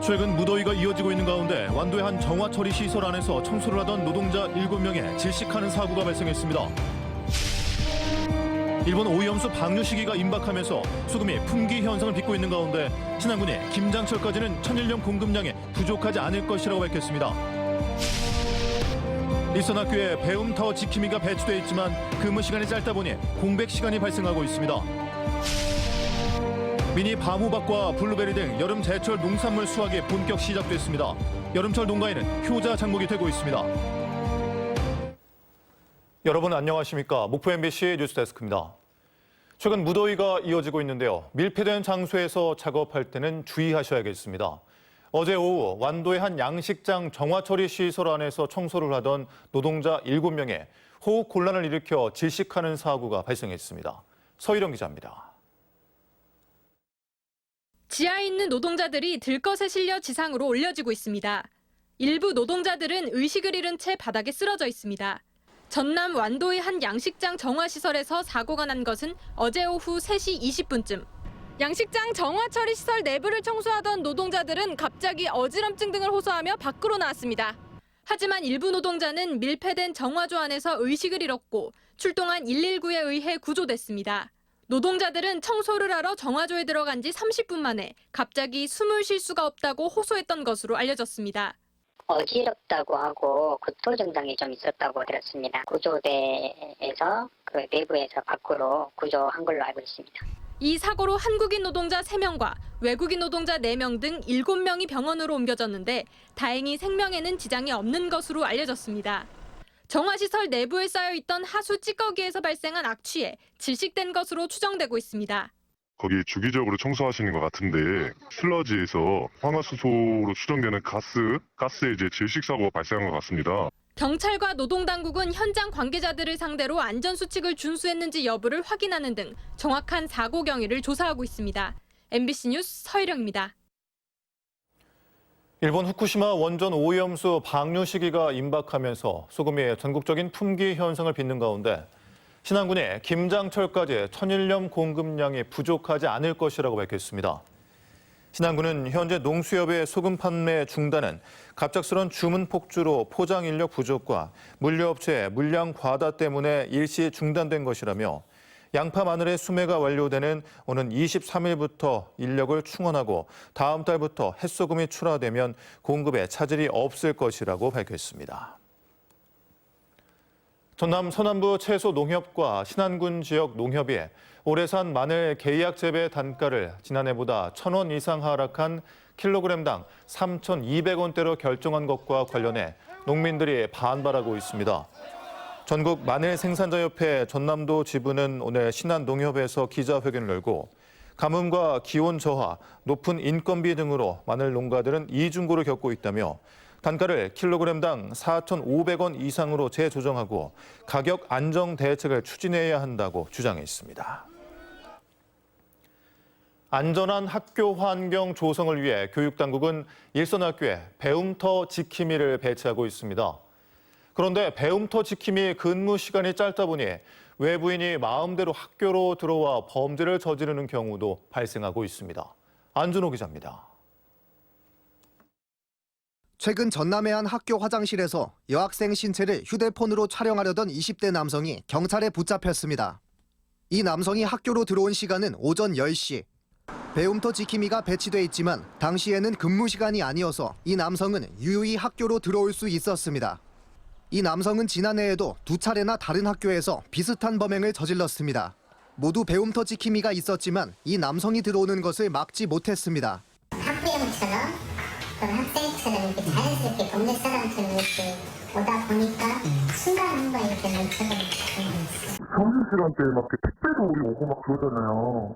최근 무더위가 이어지고 있는 가운데 완도의 한 정화처리 시설 안에서 청소를 하던 노동자 7명에 질식하는 사고가 발생했습니다. 일본 오염수 방류 시기가 임박하면서 소금이 품귀 현상을 빚고 있는 가운데 신안군이 김장철까지는 천일염 공급량이 부족하지 않을 것이라고 밝혔습니다. 일선 학교에 배움터 지킴이가 배치돼 있지만 근무 시간이 짧다 보니 공백 시간이 발생하고 있습니다. 미니 밤호박과 블루베리 등 여름 제철 농산물 수확이 본격 시작됐습니다. 여름철 농가에는 효자 장목이 되고 있습니다. 여러분 안녕하십니까? 목포 MBC 뉴스데스크입니다. 최근 무더위가 이어지고 있는데요. 밀폐된 장소에서 작업할 때는 주의하셔야겠습니다. 어제 오후 완도의 한 양식장 정화처리 시설 안에서 청소를 하던 노동자 7명에 호흡 곤란을 일으켜 질식하는 사고가 발생했습니다. 서희령 기자입니다. 지하에 있는 노동자들이 들것에 실려 지상으로 올려지고 있습니다. 일부 노동자들은 의식을 잃은 채 바닥에 쓰러져 있습니다. 전남 완도의 한 양식장 정화시설에서 사고가 난 것은 어제 오후 3시 20분쯤. 양식장 정화처리 시설 내부를 청소하던 노동자들은 갑자기 어지럼증 등을 호소하며 밖으로 나왔습니다. 하지만 일부 노동자는 밀폐된 정화조 안에서 의식을 잃었고 출동한 119에 의해 구조됐습니다. 노동자들은 청소를 하러 정화조에 들어간 지 30분 만에 갑자기 숨을 쉴 수가 없다고 호소했던 것으로 알려졌습니다. 어지럽다고 하고 구토 증상이 좀 있었다고 들었습니다. 구조대에서 그 내부에서 밖으로 구조한 걸로 알고 있습니다. 이 사고로 한국인 노동자 3명과 외국인 노동자 4명 등 7명이 병원으로 옮겨졌는데 다행히 생명에는 지장이 없는 것으로 알려졌습니다. 정화시설 내부에 쌓여있던 하수 찌꺼기에서 발생한 악취에 질식된 것으로 추정되고 있습니다. 거기 주기적으로 청소하시는 것 같은데 슬러지에서 황화수소로 추정되는 가스에 이제 질식 사고가 발생한 것 같습니다. 경찰과 노동당국은 현장 관계자들을 상대로 안전수칙을 준수했는지 여부를 확인하는 등 정확한 사고 경위를 조사하고 있습니다. MBC 뉴스 서희령입니다. 일본 후쿠시마 원전 오염수 방류 시기가 임박하면서 소금이 전국적인 품귀 현상을 빚는 가운데 신안군이 김장철까지 천일염 공급량이 부족하지 않을 것이라고 밝혔습니다. 신안군은 현재 농수협의 소금 판매 중단은 갑작스런 주문 폭주로 포장 인력 부족과 물류업체의 물량 과다 때문에 일시 중단된 것이라며 양파 마늘의 수매가 완료되는 오는 23일부터 인력을 충원하고 다음 달부터 햇소금이 출하되면 공급에 차질이 없을 것이라고 밝혔습니다. 전남 서남부 채소농협과 신안군 지역 농협이 올해산 마늘 계약 재배 단가를 지난해보다 1,000원 이상 하락한 킬로그램당 3,200원대로 결정한 것과 관련해 농민들이 반발하고 있습니다. 전국 마늘 생산자협회 전남도 지부는 오늘 신안농협에서 기자회견을 열고 가뭄과 기온 저하, 높은 인건비 등으로 마늘 농가들은 이중고를 겪고 있다며 단가를 킬로그램당 4,500원 이상으로 재조정하고 가격 안정 대책을 추진해야 한다고 주장했습니다. 안전한 학교 환경 조성을 위해 교육당국은 일선 학교에 배움터 지킴이를 배치하고 있습니다. 그런데 배움터 지킴이 근무 시간이 짧다 보니 외부인이 마음대로 학교로 들어와 범죄를 저지르는 경우도 발생하고 있습니다. 안준호 기자입니다. 최근 전남의 한 학교 화장실에서 여학생 신체를 휴대폰으로 촬영하려던 20대 남성이 경찰에 붙잡혔습니다. 이 남성이 학교로 들어온 시간은 오전 10시. 배움터 지킴이가 배치돼 있지만 당시에는 근무 시간이 아니어서 이 남성은 유유히 학교로 들어올 수 있었습니다. 이 남성은 지난해에도 2차례나 다른 학교에서 비슷한 범행을 저질렀습니다. 모두 배움터 지킴이가 있었지만 이 남성이 들어오는 것을 막지 못했습니다. 학부형처럼 또는 학생처럼 이렇게 자연스럽게 동네 사람처럼 이렇게 오다 보니까 순간 한번 이렇게 멈춰버리는 그런 게 있어요. 점심시간대에 막 이렇게 택배도 우리 오고 막 그러잖아요.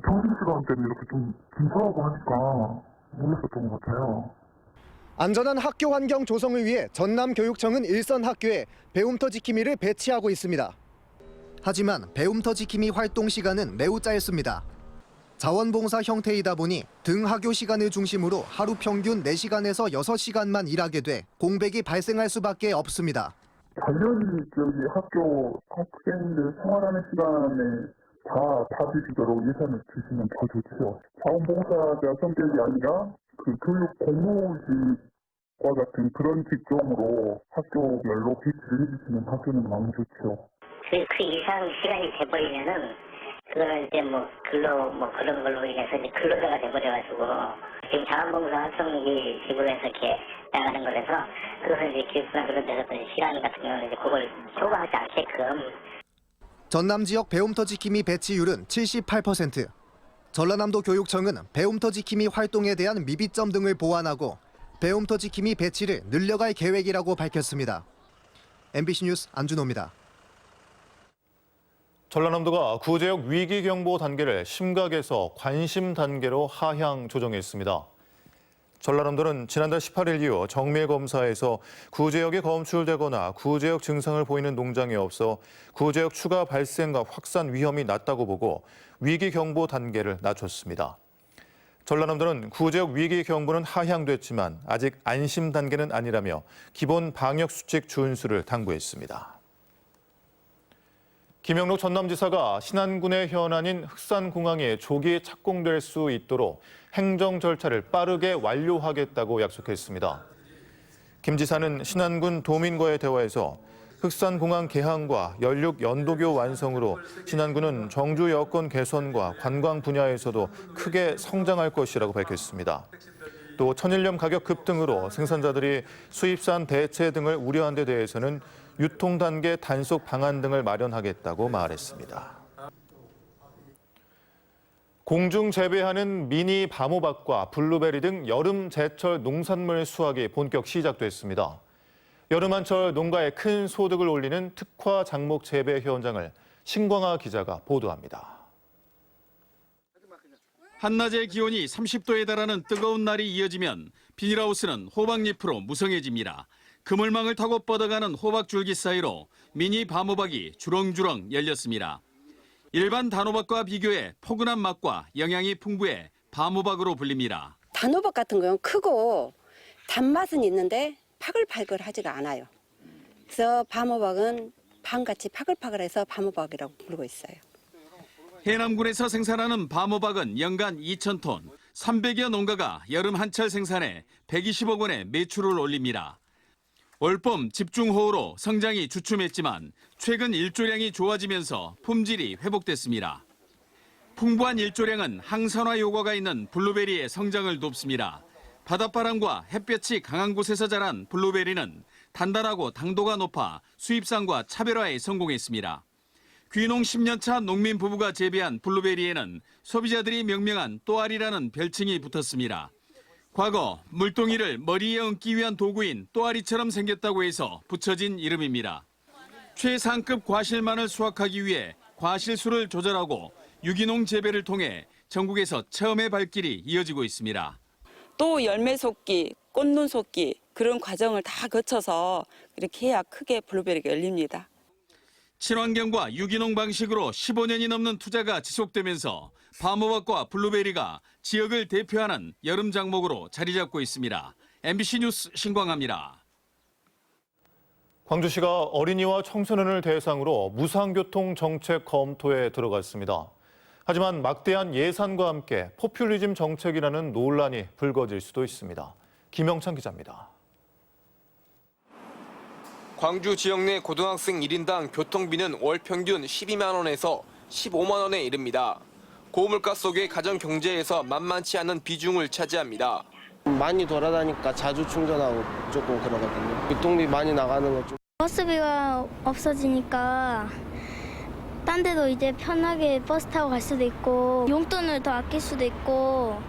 점심시간대는 이렇게 좀 긴장하고 하니까 몰랐었던 것 같아요. 안전한 학교 환경 조성을 위해 전남교육청은 일선 학교에 배움터 지킴이를 배치하고 있습니다. 하지만 배움터 지킴이 활동 시간은 매우 짧습니다. 자원봉사 형태이다 보니 등하교 시간을 중심으로 하루 평균 4시간에서 6시간만 일하게 돼 공백이 발생할 수밖에 없습니다. 관련이 저기 학교 학생들 생활하는 시간에 다 봐주시도록 예산을 주시면 더 좋죠. 자원봉사자 성격이 아니라 그 교육 고무직과 같은 그런 직종으로 학교별로 배치를 해주시는 학교는 너무 좋죠. 그 이상 시간이 돼버리면은 그거는 이제 뭐 그런 걸로 인해서 이제 근로자가 돼버려가지고 지금 자원봉사 활성기 식으로 해서 이렇게 나가는 거라서 그것은 이제 교육부나 그런 데서 시간 같은 경우는 이제 그걸 초과하지 않게끔. 전남 지역 배움터 지킴이 배치율은 78%. 전라남도 교육청은 배움터 지킴이 활동에 대한 미비점 등을 보완하고 배움터 지킴이 배치를 늘려갈 계획이라고 밝혔습니다. MBC 뉴스 안준호입니다. 전라남도가 구제역 위기경보 단계를 심각에서 관심 단계로 하향 조정했습니다. 전라남도는 지난달 18일 이후 정밀 검사에서 구제역이 검출되거나 구제역 증상을 보이는 농장이 없어 구제역 추가 발생과 확산 위험이 낮다고 보고 위기경보 단계를 낮췄습니다. 전라남도는 구제역 위기경보는 하향됐지만 아직 안심 단계는 아니라며 기본 방역수칙 준수를 당부했습니다. 김영록 전남지사가 신안군의 현안인 흑산공항이 조기 착공될 수 있도록 행정 절차를 빠르게 완료하겠다고 약속했습니다. 김 지사는 신안군 도민과의 대화에서 흑산공항 개항과 연륙 연도교 완성으로 신안군은 정주 여건 개선과 관광 분야에서도 크게 성장할 것이라고 밝혔습니다. 또 천일염 가격 급등으로 생산자들이 수입산 대체 등을 우려한 데 대해서는 유통 단계 단속 방안 등을 마련하겠다고 말했습니다. 공중 재배하는 미니 바모박과 블루베리 등 여름 제철 농산물 수확이 본격 시작됐습니다. 여름 한철 농가에 큰 소득을 올리는 특화 작목 재배 현장을 신광하 기자가 보도합니다. 한낮의 기온이 30도에 달하는 뜨거운 날이 이어지면 비닐하우스는 호박잎으로 무성해집니다. 그물망을 타고 뻗어가는 호박 줄기 사이로 미니 바모박이 주렁주렁 열렸습니다. 일반 단호박과 비교해 포근한 맛과 영양이 풍부해 바모박으로 불립니다. 단호박 같은 건 크고 단맛은 있는데 파글파글하지가 않아요. 그래서 바모박은 밤같이 파글파글해서 바모박이라고 부르고 있어요. 해남군에서 생산하는 바모박은 연간 2,000톤, 300여 농가가 여름 한철 생산해 120억 원의 매출을 올립니다. 올봄 집중호우로 성장이 주춤했지만 최근 일조량이 좋아지면서 품질이 회복됐습니다. 풍부한 일조량은 항산화 효과가 있는 블루베리의 성장을 돕습니다. 바닷바람과 햇볕이 강한 곳에서 자란 블루베리는 단단하고 당도가 높아 수입산과 차별화에 성공했습니다. 귀농 10년차 농민 부부가 재배한 블루베리에는 소비자들이 명명한 또아리라는 별칭이 붙었습니다. 과거 물동이를 머리에 얹기 위한 도구인 또아리처럼 생겼다고 해서 붙여진 이름입니다. 최상급 과실만을 수확하기 위해 과실수를 조절하고 유기농 재배를 통해 전국에서 처음의 발길이 이어지고 있습니다. 또 열매 솟기, 꽃눈 솟기 그런 과정을 다 거쳐서 이렇게 해야 크게 블루베리가 열립니다. 친환경과 유기농 방식으로 15년이 넘는 투자가 지속되면서 바모박과 블루베리가 지역을 대표하는 여름 작목으로 자리 잡고 있습니다. MBC 뉴스 신광하입니다. 광주시가 어린이와 청소년을 대상으로 무상교통 정책 검토에 들어갔습니다. 하지만 막대한 예산과 함께 포퓰리즘 정책이라는 논란이 불거질 수도 있습니다. 김영찬 기자입니다. 광주 지역 내 고등학생 1인당 교통비는 월 평균 12만 원에서 15만 원에 이릅니다. 고물가 속의 가정 경제에서 만만치 않은 비중을 차지합니다. 많이 돌아다니까 자주 충전하고 조금 그러거든요. 교통비 많이 나가는 거 좀. 버스비가 없어지니까 딴 데도 이제 편하게 버스 타고 갈 수도 있고 용돈을 더 아낄 수도 있고.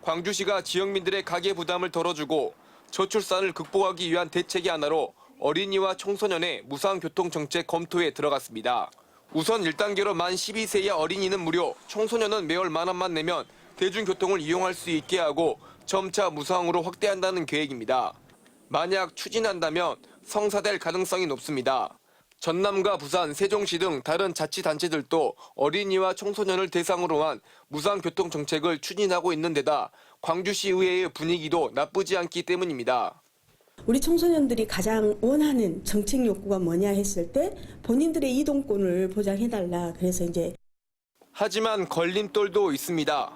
광주시가 지역민들의 가계 부담을 덜어주고 저출산을 극복하기 위한 대책의 하나로 어린이와 청소년의 무상교통정책 검토에 들어갔습니다. 우선 1단계로 만 12세 이하 어린이는 무료, 청소년은 매월 10,000원만 내면 대중교통을 이용할 수 있게 하고 점차 무상으로 확대한다는 계획입니다. 만약 추진한다면 성사될 가능성이 높습니다. 전남과 부산, 세종시 등 다른 자치단체들도 어린이와 청소년을 대상으로 한 무상교통정책을 추진하고 있는 데다 광주시의회의 분위기도 나쁘지 않기 때문입니다. 우리 청소년들이 가장 원하는 정책 욕구가 뭐냐 했을 때 본인들의 이동권을 보장해달라. 그래서 이제 하지만 걸림돌도 있습니다.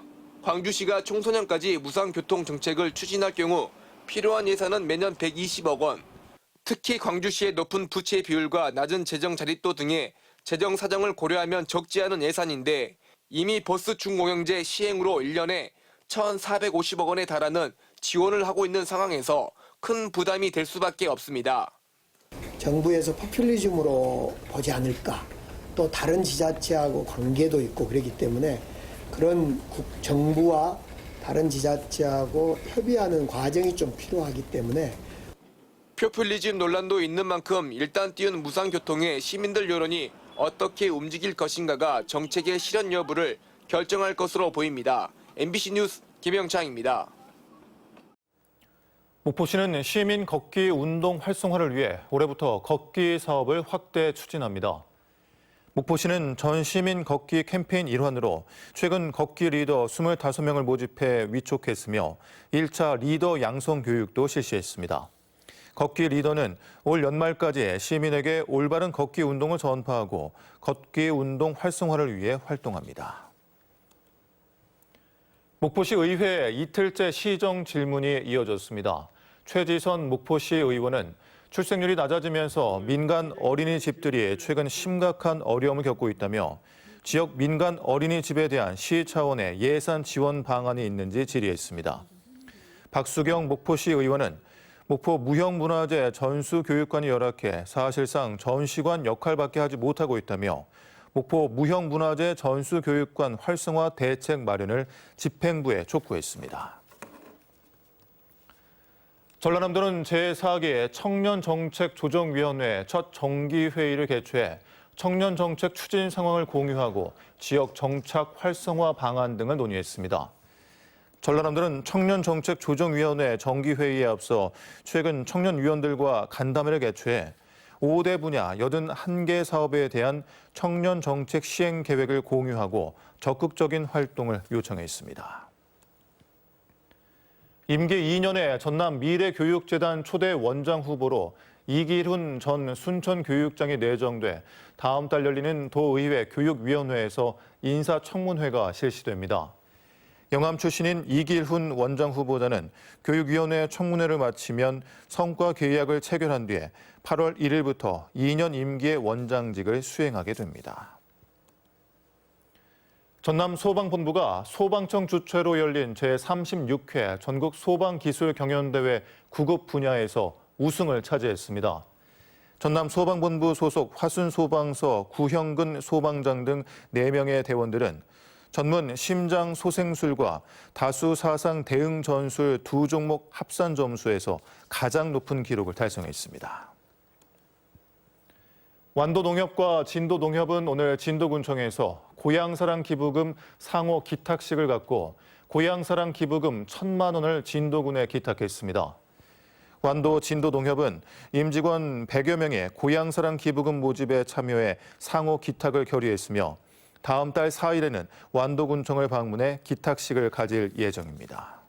광주시가 청소년까지 무상교통 정책을 추진할 경우 필요한 예산은 매년 120억 원. 특히 광주시의 높은 부채 비율과 낮은 재정 자립도 등의 재정 사정을 고려하면 적지 않은 예산인데 이미 버스 중공영제 시행으로 1년에 1,450억 원에 달하는 지원을 하고 있는 상황에서 큰 부담이 될 수밖에 없습니다. 정부에서 포퓰리즘으로 보지 않을까, 또 다른 지자체하고 관계도 있고 그렇기 때문에 그런 정부와 다른 지자체하고 협의하는 과정이 좀 필요하기 때문에 포퓰리즘 논란도 있는 만큼 일단 띄운 무상교통에 시민들 여론이 어떻게 움직일 것인가가 정책의 실현 여부를 결정할 것으로 보입니다. MBC 뉴스 김영창입니다. 목포시는 시민 걷기 운동 활성화를 위해 올해부터 걷기 사업을 확대 추진합니다. 목포시는 전 시민 걷기 캠페인 일환으로 최근 걷기 리더 25명을 모집해 위촉했으며 1차 리더 양성 교육도 실시했습니다. 걷기 리더는 올 연말까지 시민에게 올바른 걷기 운동을 전파하고 걷기 운동 활성화를 위해 활동합니다. 목포시 의회 이틀째 시정 질문이 이어졌습니다. 최지선 목포시 의원은 출생률이 낮아지면서 민간 어린이집들이 최근 심각한 어려움을 겪고 있다며 지역 민간 어린이집에 대한 시 차원의 예산 지원 방안이 있는지 질의했습니다. 박수경 목포시 의원은 목포 무형문화재 전수교육관이 열악해 사실상 전시관 역할밖에 하지 못하고 있다며 목포 무형문화재 전수교육관 활성화 대책 마련을 집행부에 촉구했습니다. 전라남도는 제4기 청년정책조정위원회 첫 정기회의를 개최해 청년정책 추진 상황을 공유하고 지역 정착 활성화 방안 등을 논의했습니다. 전라남도는 청년정책조정위원회 정기회의에 앞서 최근 청년위원들과 간담회를 개최해 5대 분야 81개 사업에 대한 청년정책 시행 계획을 공유하고 적극적인 활동을 요청했습니다. 임기 2년에 전남 미래교육재단 초대 원장 후보로 이길훈 전 순천교육장이 내정돼 다음 달 열리는 도의회 교육위원회에서 인사청문회가 실시됩니다. 영암 출신인 이길훈 원장 후보자는 교육위원회 청문회를 마치면 성과 계약을 체결한 뒤에 8월 1일부터 2년 임기의 원장직을 수행하게 됩니다. 전남 소방본부가 소방청 주최로 열린 제36회 전국 소방기술경연대회 9급 분야에서 우승을 차지했습니다. 전남 소방본부 소속 화순소방서 구형근 소방장 등 4명의 대원들은 전문 심장 소생술과 다수 사상 대응 전술 2종목 합산 점수에서 가장 높은 기록을 달성했습니다. 완도농협과 진도농협은 오늘 진도군청에서 고향사랑 기부금 상호 기탁식을 갖고 고향사랑 기부금 1,000만 원을 진도군에 기탁했습니다. 완도 진도농협은 임직원 100여 명의 고향사랑 기부금 모집에 참여해 상호 기탁을 결의했으며 다음 달 4일에는 완도군청을 방문해 기탁식을 가질 예정입니다.